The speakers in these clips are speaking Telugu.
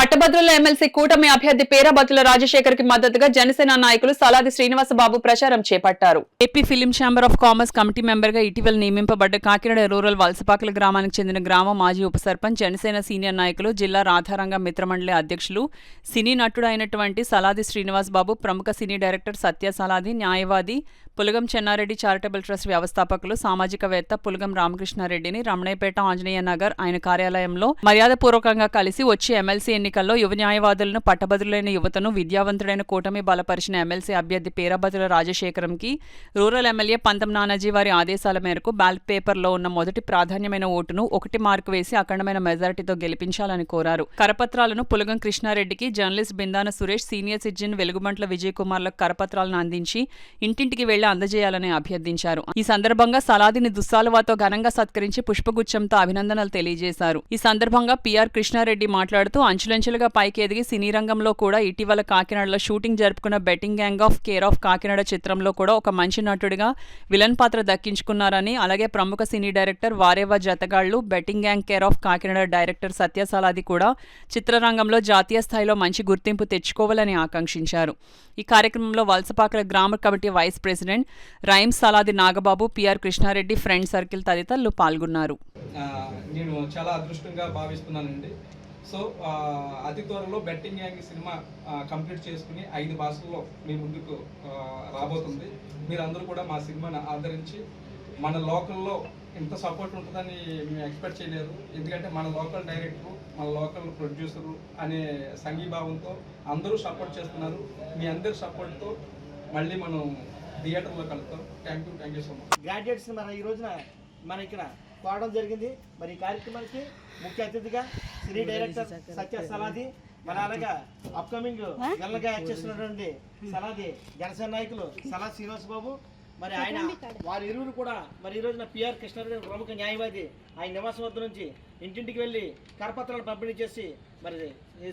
పట్టభద్రుల ఎమ్మెల్సీ కూటమి అభ్యర్థి పేరాబత్తుల రాజశేఖర్ కి మద్దతుగా జనసేన నాయకులు సలాది శ్రీనివాసబాబు ప్రచారం చేపట్టారు. AP film chamber of commerce committee member గా ఇటీవల నియమింపబడ్డ కాకినాడ రూరల్ వలసపాకల గ్రామానికి చెందిన గ్రామ మాజీ ఉప సర్పంచ్, జనసేన సీనియర్ నాయకులు, జిల్లా రాధారంగ మిత్రమండలి అధ్యక్షులు, సినీ నటుడు అయినటువంటి సలాది శ్రీనివాసబాబు, ప్రముఖ సినీ డైరెక్టర్ సత్య సలాది, న్యాయవాది పులగం చెన్నారెడ్డి చారిటబుల్ ట్రస్ట్ వ్యవస్థాపకులు, సామాజికవేత్త పులగం రామకృష్ణారెడ్డిని రమణయ్యపేట ఆంజనేయ నగర్ ఆయన కార్యాలయంలో మర్యాదపూర్వకంగా కలిసి వచ్చే ఎమ్మెల్సీ ఎన్నికల్లో యువ న్యాయవాదులను, పట్టభద్రులైన యువతను, విద్యావంతుడైన కూటమి బలపరిచిన ఎమ్మెల్సీ అభ్యర్థి పేరాబత్తుల రాజశేఖరంకి రూరల్ ఎమ్మెల్యే పంతం నానాజీ వారి ఆదేశాల మేరకు బ్యాలెట్ పేపర్లో ఉన్న మొదటి ప్రాధాన్యమైన ఓటును 1 మార్కు వేసి అఖండమైన మెజారిటీతో గెలిపించాలని కోరారు. కరపత్రాలను పులగం కృష్ణారెడ్డికి, journalist Bindana Suresh, senior citizen Velugubantla Vijay కుమార్లకు కరపత్రాలను అందించి ఇంటింటికి వెళ్లి అందజేయాలని అభ్యర్థించారు. ఈ సందర్భంగా సలాదిని దుస్సాలువాతో ఘనంగా సత్కరించి పుష్పగుచ్చంతో అభినందనలు తెలియజేశారు. ఈ సందర్భంగా పిఆర్ కృష్ణారెడ్డి మాట్లాడుతూ అంచులంచులుగా పైకి ఎదిగి సినీ రంగంలో కూడా ఇటీవల కాకినాడలో షూటింగ్ జరుపుకున్న betting gang of care of Kakinada చిత్రంలో కూడా ఒక మంచి నటుడిగా విలన్ పాత్ర దక్కించుకున్నారని, అలాగే ప్రముఖ cine director Vareva Jathagallu, betting gang care of Kakinada director Satya Saladi కూడా చిత్రరంగంలో జాతీయ స్థాయిలో మంచి గుర్తింపు తెచ్చుకోవాలని ఆకాంక్షించారు. ఈ కార్యక్రమంలో వలసపాకల గ్రామ కమిటీ వైస్ ప్రెసిడెంట్ రైమ్ Saladi Nagababu, P R Krishnareddy, friend circle తదితరులు పాల్గొన్నారు. నేను చాలా అదృష్టంగా భావిస్తున్నానండి. సో అతి త్వరలో బెట్టింగ్ గ్యాంగ్ సినిమా కంప్లీట్ చేసుకుని 5 భాషల్లో మీ ముందుకు రాబోతుంది. మీరందరూ కూడా మా సినిమాని ఆదరించి మన లోకల్లో ఇంత సపోర్ట్ ఉంటుందని మేము ఎక్స్పెక్ట్ చేయలేదు. ఎందుకంటే మన లోకల్ డైరెక్టరు, మన లోకల్ ప్రొడ్యూసరు అనే సంఘీభావంతో అందరూ సపోర్ట్ చేస్తున్నారు. మీ అందరి సపోర్ట్తో మళ్ళీ మనం థియేటర్లో కలుద్దాం. Thank you so much. Graduates మన ఈ రోజున మన ఇక్కడ కోవడం జరిగింది. మరి ఈ కార్యక్రమానికి ముఖ్య అతిథిగా సినీ డైరెక్టర్ సత్య సలాది, మన అలాగా అప్కమింగ్ గల్లగా యాక్ట్ చేస్తున్నటువంటి సలాది జనసేన నాయకులు సలాది శ్రీనివాసబాబు, మరి ఆయన వారి ఇరువురు కూడా మరి ఈ రోజున పిఆర్ కృష్ణారెడ్డి ప్రముఖ న్యాయవాది ఆయన నివాసం వద్ద నుంచి ఇంటింటికి వెళ్ళి కరపత్రాలు పంపిణీ చేసి మరి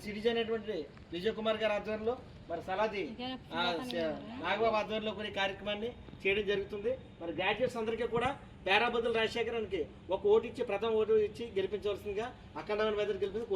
సిటిజన్ అయినటువంటి విజయ్ కుమార్ గారి ఆధ్వర్యంలో మరి సలాది నాగబాబు ఆధ్వర్యంలో కొన్ని కార్యక్రమాన్ని చేయడం జరుగుతుంది. మరి గ్రాడ్యుయేట్స్ అందరికీ కూడా పేరాబత్తుల రాజశేఖరానికి ఒక ఓటు ఇచ్చి, ప్రథమ ఓటు ఇచ్చి గెలిపించవలసిందిగా అఖండమైన మెజారిటీ గెలిపించి